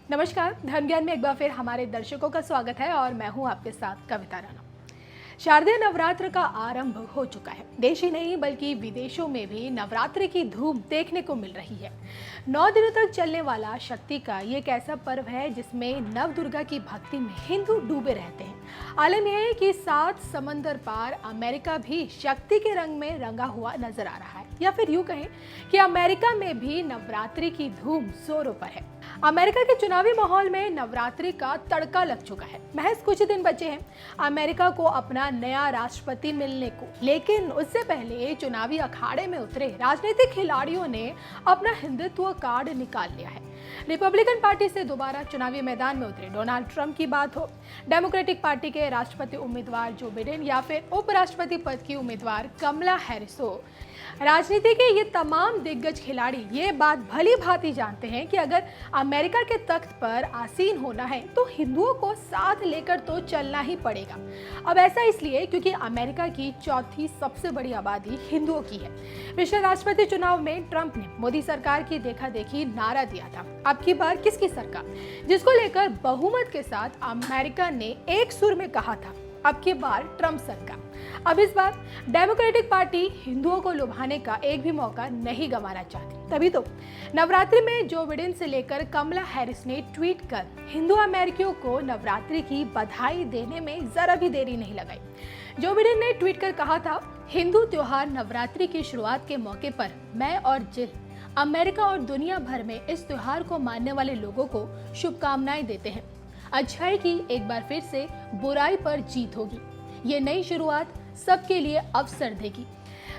नमस्कार, धर्म ज्ञान में एक बार फिर हमारे दर्शकों का स्वागत है और मैं हूं आपके साथ कविता राणा। शारदीय नवरात्र का आरंभ हो चुका है। देश ही नहीं बल्कि विदेशों में भी नवरात्रि की धूम देखने को मिल रही है। 9 दिनों तक चलने वाला शक्ति का ये एक ऐसा पर्व है जिसमें नव दुर्गा की भक्ति में हिंदू डूबे रहते हैं। आलम यह है कि 7 समंदर पार अमेरिका भी शक्ति के रंग में रंगा हुआ नजर आ रहा है, या फिर यूं कहें कि अमेरिका में भी नवरात्रि की धूम जोरों पर है। अमेरिका के चुनावी माहौल में नवरात्रि का तड़का लग चुका है। महज कुछ दिन बचे हैं अमेरिका को अपना नया राष्ट्रपति मिलने को, लेकिन उससे पहले चुनावी अखाड़े में उतरे राजनीतिक खिलाड़ियों ने अपना हिंदुत्व कार्ड निकाल लिया है। रिपब्लिकन पार्टी से दोबारा चुनावी मैदान में उतरे डोनाल्ड ट्रंप की बात हो, डेमोक्रेटिक पार्टी के राष्ट्रपति उम्मीदवार जो बिडेन या फिर उपराष्ट्रपति पद की उम्मीदवार कमला हैरिस हो, राजनीति के ये तमाम दिग्गज खिलाड़ी ये बात भली भांति जानते हैं कि अगर अमेरिका के तख्त पर आसीन होना है तो हिंदुओं को साथ लेकर तो चलना ही पड़ेगा। अब ऐसा इसलिए क्योंकि अमेरिका की चौथी सबसे बड़ी आबादी हिंदुओं की है। पिछले राष्ट्रपति चुनाव में ट्रंप ने मोदी सरकार की देखा देखी नारा दिया था, अब की बार किसकी सरकार, जिसको लेकर बहुमत के साथ अमेरिका ने एक सुर में कहा था अब की बार ट्रंप सरकार। अब इस बार डेमोक्रेटिक पार्टी हिंदुओं को लुभाने का एक भी मौका नहीं गंवाना चाहती। तभी तो नवरात्रि में जो बिडेन से लेकर कमला हैरिस ने ट्वीट कर हिंदू अमेरिकियों को नवरात्रि की बधाई देने में जरा भी देरी नहीं लगाई। जो बिडेन ने ट्वीट कर कहा था, हिंदू त्योहार नवरात्रि की शुरुआत के मौके पर मैं और जिल अमेरिका और दुनिया भर में इस त्योहार को मानने वाले लोगों को शुभकामनाएं देते हैं। अच्छाई की एक बार फिर से बुराई पर जीत होगी। ये नई शुरुआत सबके लिए अवसर देगी।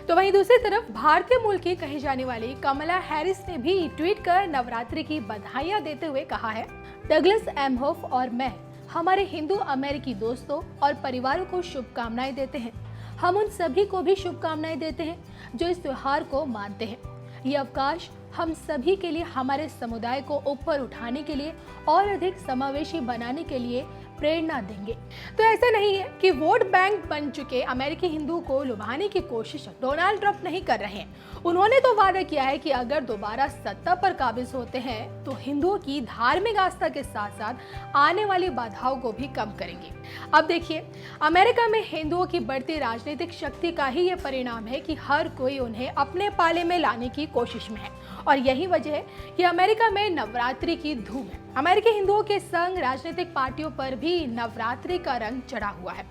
तो वहीं दूसरी तरफ भारतीय मूल की कही जाने वाली कमला हैरिस ने भी ट्वीट कर नवरात्रि की बधाइयां देते हुए कहा है, डगलस एमहोफ और मैं हमारे हिंदू अमेरिकी दोस्तों और परिवारों को शुभकामनाएं देते हैं। हम उन सभी को भी शुभकामनाएं देते हैं जो इस त्योहार को मानते हैं। ये अवकाश हम सभी के लिए हमारे समुदाय को ऊपर उठाने के लिए और अधिक समावेशी बनाने के लिए प्रेरणा देंगे। तो ऐसा नहीं है कि वोट बैंक बन चुके अमेरिकी हिंदू को लुभाने की कोशिश डोनाल्ड ट्रंप नहीं कर रहे हैं। उन्होंने तो वादा किया है कि अगर दोबारा सत्ता पर काबिज होते हैं तो हिंदुओं की धार्मिक आस्था के साथ साथ आने वाली बाधाओं को भी कम करेंगे। अब देखिए, अमेरिका में हिंदुओं की बढ़ती राजनीतिक शक्ति का ही ये परिणाम है कि हर कोई उन्हें अपने पाले में लाने की कोशिश में है, और यही वजह है कि अमेरिका में नवरात्रि की धूम है। अमेरिकी हिंदुओं के संग राजनीतिक पार्टियों पर भी नवरात्रि का रंग चढ़ा हुआ है।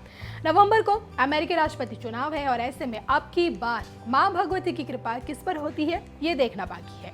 नवंबर को अमेरिकी राष्ट्रपति चुनाव है और ऐसे में अब की बार मां भगवती की कृपा किस पर होती है ये देखना बाकी है।